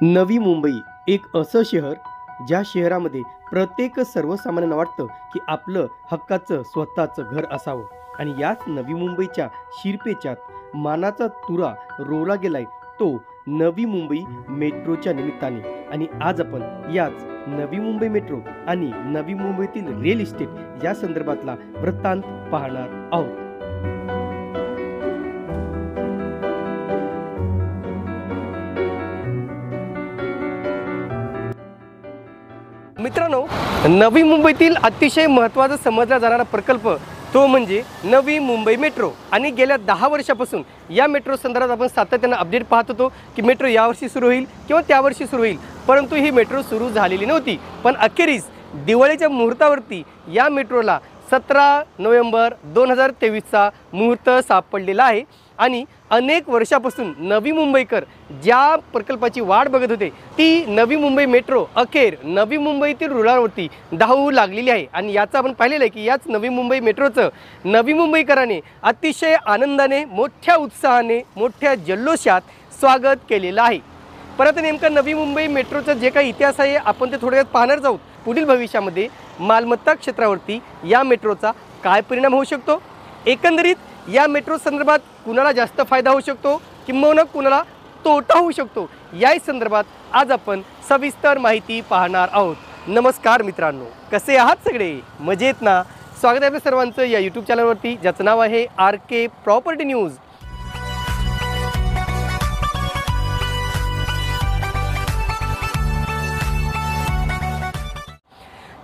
नवी मुंबई एक असं शहर ज्या शहरामध्ये प्रत्येक सर्वसामान्यांना वाटतं की आपलं हक्काचं स्वतःचं घर असावं आणि याच नवी मुंबईच्या शिरपेच्यात मानाचा तुरा रोवला गेलाय तो नवी मुंबई मेट्रोच्या निमित्ताने। आणि आज आपण याच नवी मुंबई मेट्रो आणि नवी मुंबईतील रिअल इस्टेट या संदर्भातला वृत्तांत पाहणार आहोत। मित्रांनो, नवी मुंबईतील अतिशय महत्त्वाचा समजला जाणारा प्रकल्प तो म्हणजे नवी मुंबई मेट्रो। आणि गेल्या 10 वर्षापासून या मेट्रो संदर्भात आपण सातत्याने अपडेट पाहत होतो की मेट्रो यावर्षी सुरू होईल किंवा त्यावर्षी सुरू होईल, परंतु ही मेट्रो सुरू झालेली नव्हती। पण अखेरीस दिवाळीच्या मुहूर्तावरती या मेट्रोला 17 नोव्हेंबर 2023चा मुहूर्त सापडलेला आहे। आणि अनेक वर्षापासून नवी मुंबईकर ज्या प्रकल्पाची वाट बघत होते ती नवी मुंबई मेट्रो अखेर नवी मुंबईतील रुळांवरती धावू लागलेली आहे। आणि याचं आपण पाहिलेलं आहे की याच नवी मुंबई मेट्रोचं नवी मुंबईकरांनी अतिशय आनंदाने, मोठ्या उत्साहाने, मोठ्या जल्लोषात स्वागत केलेलं आहे। परत नेमकं नवी मुंबई मेट्रोचं जे काही इतिहास आहे आपण ते थोड्यात पाहणार आहोत। पुढील भविष्यामध्ये मालमत्ता क्षेत्रावरती या मेट्रोचा काय परिणाम होऊ शकतो, एकंदरीत या मेट्रो संदर्भात कुणाला जास्त फायदा होऊ शकतो किंवा कुणाला तोटा होऊ शकतो, याही संदर्भात आज आपण सविस्तर माहिती पाहणार आहोत। नमस्कार मित्रांनो, कसे आहात सगळे? मजेत ना? स्वागत आहे आपल्या सर्वांचं या यूट्यूब चॅनलवरती ज्याचं नाव आहे RK प्रॉपर्टी न्यूज।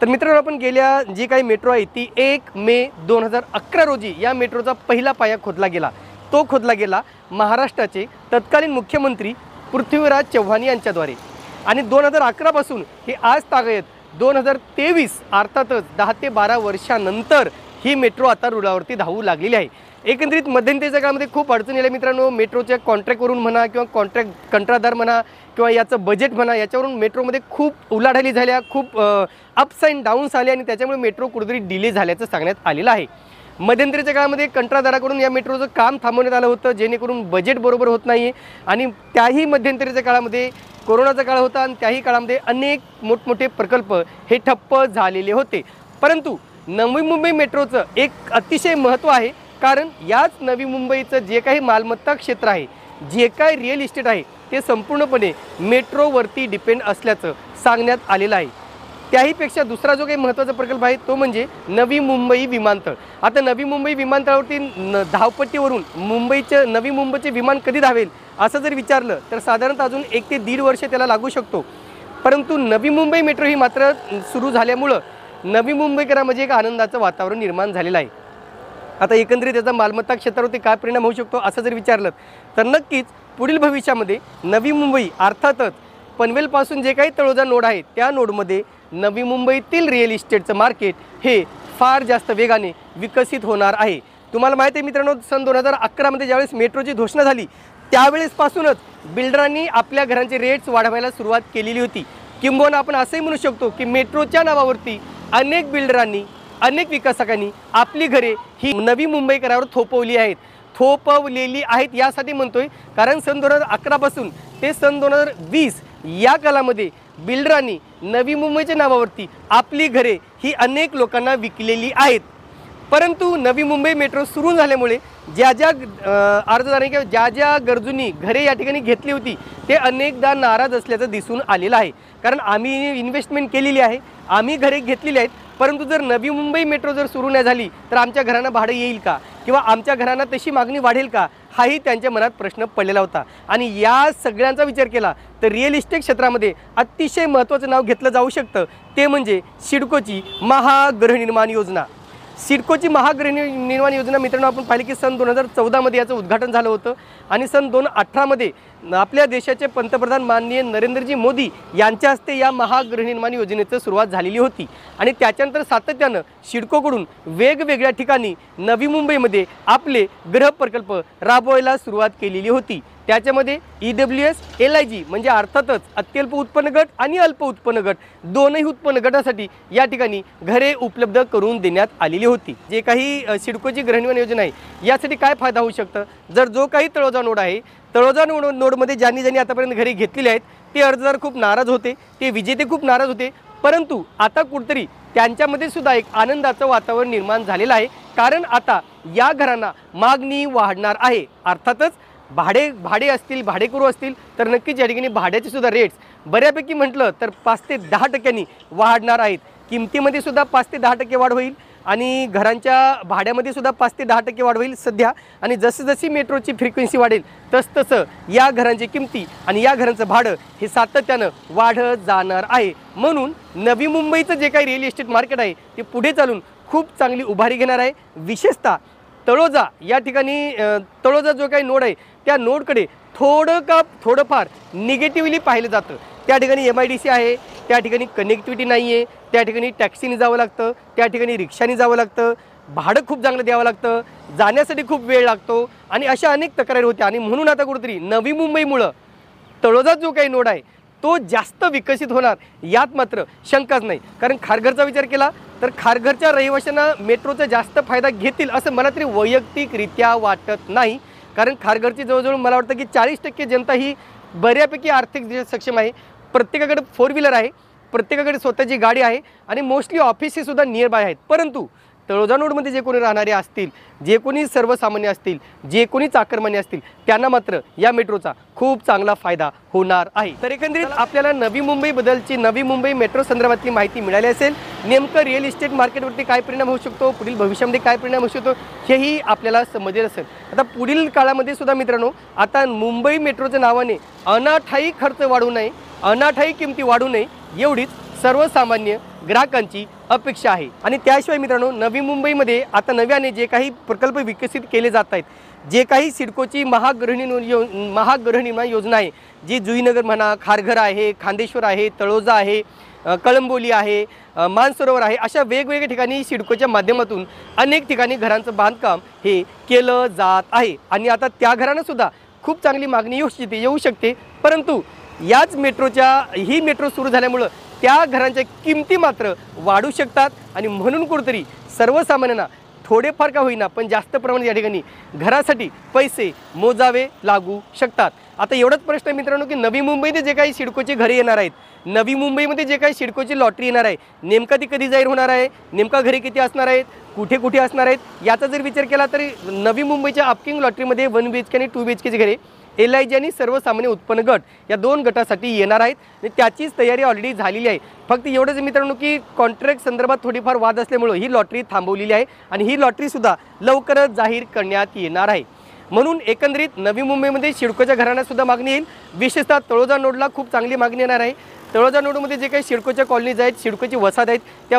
तर मित्रांनो, आपण गेल्या जी काही मेट्रो आहे ती 1 मे 2011 रोजी या मेट्रोचा पहिला पाया खोदला गेला। तो खोदला गेला महाराष्ट्राचे तत्कालीन मुख्यमंत्री पृथ्वीराज चव्हाण यांच्याद्वारे। आणि 2011 पासून हे आज तागयत 2023 अर्थातच 10 ते 12 वर्षानंतर ही मेट्रो आता रुळावरती धावू लागलेली आहे। एकंदरीत मध्यंतरीच्या काळामध्ये खूप अडचणी आल्या मित्रांनो। मेट्रोच्या कॉन्ट्रॅक्टवरून म्हणा किंवा कंत्राटदार म्हणा किंवा याचं बजेट म्हणा, याच्यावरून मेट्रोमध्ये खूप उलाढाली झाल्या, खूप अप्स अँड डाऊन्स आले आणि त्याच्यामुळे मेट्रो कुठेतरी डिले झाल्याचं सांगण्यात आलेलं आहे। मध्यंतरीच्या काळामध्ये कंत्राटदाराकडून या मेट्रोचं काम थांबवण्यात आलं होतं जेणेकरून बजेट बरोबर होत नाही आहे। आणि त्याही मध्यंतरीच्या काळामध्ये कोरोनाचा काळ होता आणि त्याही काळामध्ये अनेक मोठमोठे प्रकल्प हे ठप्प झालेले होते। परंतु नवी मुंबई मेट्रोचं एक अतिशय महत्त्व आहे, कारण याच नवी मुंबईचं जे काही मालमत्ता क्षेत्र आहे, जे काही रिअल इस्टेट आहे ते संपूर्णपणे मेट्रोवरती डिपेंड असल्याचं सांगण्यात आलेलं आहे। त्याहीपेक्षा दुसरा जो काही महत्त्वाचा प्रकल्प आहे तो म्हणजे नवी मुंबई विमानतळ। आता नवी मुंबई विमानतळावरती धावपट्टीवरून नवी मुंबईचे विमान कधी धावेल असं जर विचारलं तर साधारणतः अजून 1 ते 1.5 वर्ष त्याला लागू शकतो। परंतु नवी मुंबई मेट्रो ही मात्र सुरू झाल्यामुळं नवी मुंबईकरांमध्ये एक आनंदाचं वातावरण निर्माण झालेलं आहे। आता एकंदरीत त्याचा मालमत्ता क्षेत्रावरती काय परिणाम होऊ शकतो असं जर विचारलं तर नक्कीच पुढील भविष्यामध्ये नवी मुंबई अर्थातच पनवेलपासून जे काही तळोजा नोड आहे त्या नोडमध्ये नवी मुंबईतील रिअल इस्टेटचं मार्केट हे फार जास्त वेगाने विकसित होणार आहे। तुम्हाला माहिती आहे मित्रांनो, सन 2011 ज्यावेळेस मेट्रोची घोषणा झाली त्यावेळेसपासूनच बिल्डरांनी आपल्या घरांचे रेट्स वाढवायला सुरुवात केलेली होती। किंबहुना आपण असंही म्हणू शकतो की मेट्रोच्या नावावरती अनेक बिल्डरांनी, अनेक विकासकांनी आपली घरे ही नवी मुंबईकरावर थोपवलेली आहेत। यासाठी म्हणतोय कारण सन 2011 पासून ते सन 2020 या कालामध्ये बिल्डरांनी नवी मुंबईच्या नावावरती आपली घरे ही अनेक लोकांना विकलेली आहेत। परंतु नवी मुंबई मेट्रो सुरू झाल्यामुळे ज्या अर्जदारांनी किंवा ज्या गरजूंनी घरे या ठिकाणी घेतली होती ते अनेकदा नाराज असल्याचं दिसून आलेलं आहे। कारण आम्ही इन्व्हेस्टमेंट केलेली आहे, आम्ही घरे घेतलेली आहेत, परंतु जर नवी मुंबई मेट्रो जर सुरू नाही झाली तर आमच्या घरांना भाडं येईल का किंवा आमच्या घरांना तशी मागणी वाढेल का, हाही त्यांच्या मनात प्रश्न पडलेला होता। आणि या सगळ्यांचा विचार केला तर रिअल इस्टेट क्षेत्रामध्ये अतिशय महत्त्वाचं नाव घेतलं जाऊ शकतं ते म्हणजे सिडकोची महागृहनिर्माण योजना। सिडकोची महागृहनिर्माण योजना मित्रांनो आपण पाहिली की सन 2014 याचं उद्घाटन झालं होतं आणि सन 2018 आपल्या देशाचे पंतप्रधान माननीय नरेंद्रजी मोदी यांच्या हस्ते या महागृहनिर्माण योजनेची सुरुवात झालेली होती। आणि त्याच्यानंतर सातत्यानं सिडकोकडून वेगवेगळ्या ठिकाणी नवी मुंबईमध्ये आपले गृह प्रकल्प राबवायला सुरुवात केलेली होती। त्याच्यामध्ये EWS LIG म्हणजे अर्थातच अत्यल्प उत्पन्न गट आणि अल्प उत्पन्न गट दोनही उत्पन्न गटासाठी या ठिकाणी घरे उपलब्ध करून देण्यात आलेली होती। जे काही सिडकोची गृहनिर्माण योजना आहे यासाठी काय फायदा होऊ शकतं, जर जो काही तळोजा नोड आहे तळोजा नोडमध्ये ज्यांनी आतापर्यंत घरे घेतलेली आहेत ते अर्जदार खूप नाराज होते, ते विजेते खूप नाराज होते, परंतु आता कुठेतरी त्यांच्यामध्ये सुद्धा एक आनंदाचं वातावरण निर्माण झालेलं आहे, कारण आता या घरांना मागणी वाढणार आहे। अर्थातच भाडे असतील, भाडेकरू असतील तर नक्कीच या ठिकाणी भाड्याचे सुद्धा रेट्स बऱ्यापैकी म्हटलं तर 5 ते 10% वाढणार आहेत। किमतीमध्ये सुद्धा 5 ते 10% वाढ होईल आणि घरांच्या भाड्यामध्ये सुद्धा 5 ते 10% वाढ होईल सध्या। आणि जशी मेट्रोची फ्रिक्वेन्सी वाढेल तसं या घरांची किमती आणि या घरांचं भाडं हे सातत्यानं वाढत जाणार आहे। म्हणून नवी मुंबईचं जे काही रिअल इस्टेट मार्केट आहे ते पुढे चालून खूप चांगली उभारी घेणार आहे। विशेषतः तळोजा या ठिकाणी तळोजा जो काही नोड आहे त्या नोडकडे थोडंफार निगेटिव्हली पाहिलं जातं। त्या ठिकाणी MIDC आहे, त्या ठिकाणी कनेक्टिव्हिटी नाही आहे, त्या ठिकाणी टॅक्सीने जावं लागतं, त्या ठिकाणी रिक्षाने जावं लागतं, भाडं खूप चांगलं द्यावं लागतं, जाण्यासाठी खूप वेळ लागतो आणि अशा अनेक तक्रारी होत्या। आणि म्हणून आता कुठेतरी नवी मुंबईमुळं तळोजा जो काही नोड आहे तो जास्त विकसित होणार यात मात्र शंकाच नाही। कारण खारघरचा विचार केला तर खारघरच्या रहिवाशांना मेट्रोचा जास्त फायदा घेतील असं मला तरी वैयक्तिकरित्या वाटत नाही। कारण खारघरची जवळजवळ मला वाटतं की 40% जनता ही बऱ्यापैकी आर्थिक सक्षम आहे। प्रत्येकाकडे 4 व्हीलर आहे, प्रत्येकाकडे स्वतःची गाडी आहे आणि मोस्टली ऑफिसेस सुद्धा नियर बाय आहेत। परंतु तळोजा नोडमध्ये जे कोणी राहणारे असतील, जे कोणी सर्वसामान्य असतील, जे कोणी चाकरमान्य असतील त्यांना मात्र या मेट्रोचा खूप चांगला फायदा होणार आहे। तर एकंदरीत आपल्याला नवी मुंबईबद्दलची, नवी मुंबई मेट्रो संदर्भातली माहिती मिळाली असेल। नेमकं रिअल इस्टेट मार्केटवरती काय परिणाम होऊ शकतो, पुढील भविष्यामध्ये काय परिणाम होऊ शकतो हेही आपल्याला समजले असेल। आता पुढील काळामध्ये सुद्धा मित्रांनो आता मुंबई मेट्रोच्या नावाने अनाठायी खर्च वाढू नये, अनाठायी किमती वाढू नये एवढीच सर्वसामान्य ग्राहकांची अपेक्षा आहे। आणि त्याशिवाय मित्रांनो नवी मुंबईमध्ये आता नव्याने जे काही प्रकल्प विकसित केले जात आहेत, जे काही सिडकोची महागृहनिर्माण योजना आहे, जी जुईनगर म्हणा, खारघर आहे, खांदेश्वर आहे, तळोजा आहे, कळंबोली आहे, मानसरोवर आहे, अशा वेगवेगळ्या ठिकाणी सिडकोच्या माध्यमातून अनेक ठिकाणी घरांचं बांधकाम हे केलं जात आहे। आणि आता त्या घरांना सुद्धा खूप चांगली मागणी येऊ शकते। परंतु याच ही मेट्रो सुरू झाल्यामुळं त्या घरांच्या किमती मात्र वाढू शकतात आणि म्हणून कुठेतरी सर्वसामान्यांना थोडेफार का होईना पण जास्त प्रमाणात या ठिकाणी घरासाठी पैसे मोजावे लागू शकतात। आता एवढाच प्रश्न आहे मित्रांनो की नवी मुंबईमध्ये जे काही सिडकोची घरे येणार आहेत, नवी मुंबईमध्ये जे काही सिडकोची लॉटरी येणार आहे, नेमका ती कधी जाहीर होणार आहे, नेमका घरे किती असणार आहेत, कुठे असणार आहेत, याचा जर विचार केला तरी नवी मुंबईच्या अपकिंग लॉटरीमध्ये 1 BHK आणि 2 BHKची घरे LIG आणि सर्वसामान्य उत्पन्न गट या 2 गटासाठी येणार आहेत आणि त्याचीच तयारी ऑलरेडी झालेली आहे। फक्त एवढंच मित्रांनो की कॉन्ट्रॅक्ट संदर्भात थोडीफार वाद असल्यामुळे ही लॉटरी थांबवलेली आहे आणि ही लॉटरी सुद्धा लवकरच जाहीर करण्यात येणार आहे। म्हणून एकंदरीत नवी मुंबईमध्ये सिडकोच्या घरांना सुद्धा मागणी येईल। विशेषतः तळोजा नोडला खूप चांगली मागणी येणार आहे। तळोजा नोडमध्ये जे काही सिडकोच्या कॉलनीज आहेत, सिडकोची वसाहत आहेत, त्या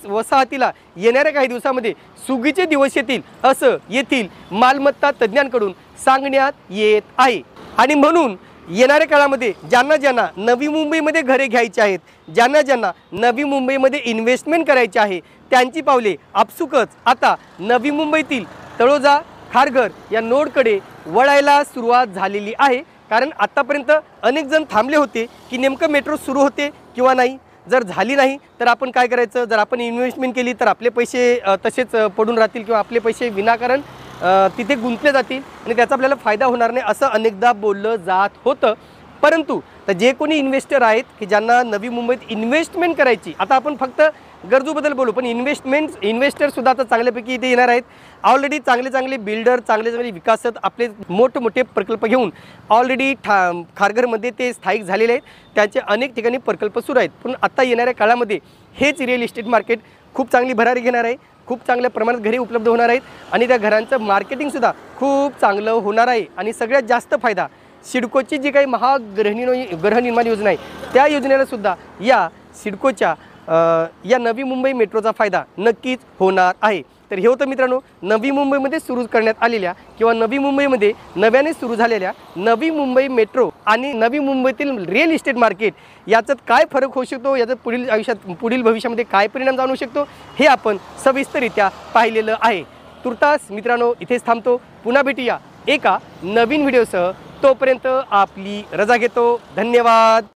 वसाहतीला येणाऱ्या काही दिवसामध्ये सुगीचे दिवस येतील असं येथील मालमत्ता तज्ज्ञांकडून सांगण्यात येत आहे। आणि म्हणून येणाऱ्या काळामध्ये ज्यांना नवी मुंबईमध्ये घरे घ्यायची आहेत, ज्यांना नवी मुंबईमध्ये इन्व्हेस्टमेंट करायची आहे, त्यांची पावले आपसुकच आता नवी मुंबईतील तळोजा, खारघर या नोडकडे वळायला सुरुवात झालेली आहे। कारण आतापर्यंत अनेक जण थांबले होते की नेमकं मेट्रो सुरू होते किंवा नाही, जर झाली नाही तर आपण काय करायचं, जर आपण इन्व्हेस्टमेंट केली तर आपले पैसे तसेच पडून राहतील किंवा आपले पैसे विनाकारण तिथे गुंतले जातील आणि त्याचा आपल्याला फायदा होणार नाही असं अनेकदा बोललं जात होतं। परंतु तर जे कोणी इन्व्हेस्टर आहेत की ज्यांना नवी मुंबईत इन्व्हेस्टमेंट करायची, आता आपण फक्त गरजूबद्दल बोलू पण इन्व्हेस्टर सुद्धा आता चांगल्यापैकी इथे येणार आहेत। ऑलरेडी चांगले बिल्डर, चांगले विकासक आपले मोठमोठे प्रकल्प घेऊन ऑलरेडी खारघरमध्ये ते स्थायिक झालेले आहेत, त्यांचे अनेक ठिकाणी प्रकल्प सुरू आहेत। पण आता येणाऱ्या काळामध्ये हेच रिअल इस्टेट मार्केट खूप चांगली भरारी घेणार आहे, खूप चांगल्या प्रमाणात घरे उपलब्ध होणार आहेत आणि त्या घरांचं मार्केटिंगसुद्धा खूप चांगलं होणार आहे। आणि सगळ्यात जास्त फायदा सिडकोची जी काही गृहनिर्माण योजना आहे त्या योजनेला सुद्धा या सिडकोच्या या नवी मुंबई मेट्रोचा फायदा नक्कीच होणार आहे। तर हे होतं मित्रांनो नवी मुंबईमध्ये सुरू करण्यात आलेल्या किंवा नवी मुंबईमध्ये नव्याने सुरू झालेल्या नवी मुंबई मेट्रो आणि नवी मुंबईतील रिअल इस्टेट मार्केट याच्यात काय फरक होऊ शकतो, याचा पुढील भविष्यामध्ये काय परिणाम जाणू शकतो हे आपण सविस्तररित्या पाहिलेलं आहे। तुर्तास मित्रांनो इथेच थांबतो, पुन्हा भेटूया एका नवीन व्हिडिओसह। तोपर्यंत आपली रजा घेतो, धन्यवाद।